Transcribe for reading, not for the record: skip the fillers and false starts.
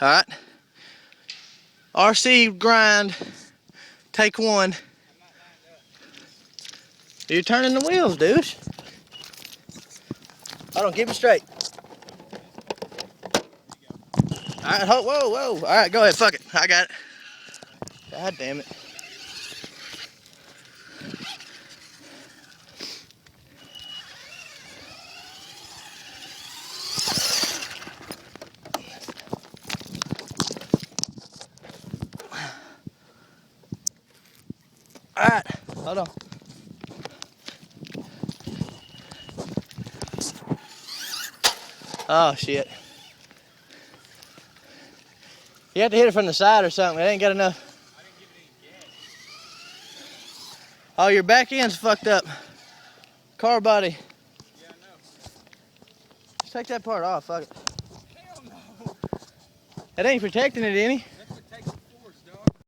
All right. RC grind. Take one. You're turning the wheels, douche. Hold on, keep it straight. All right, whoa, whoa. All right, go ahead, fuck it. I got it. God damn it. All right, hold on. Oh, shit. You have to hit it from the side or something. It ain't got enough. I didn't give it any gas. Oh, your back end's fucked up. Car body. Yeah, I know. Just take that part off, fuck it. Hell no. It ain't protecting it any.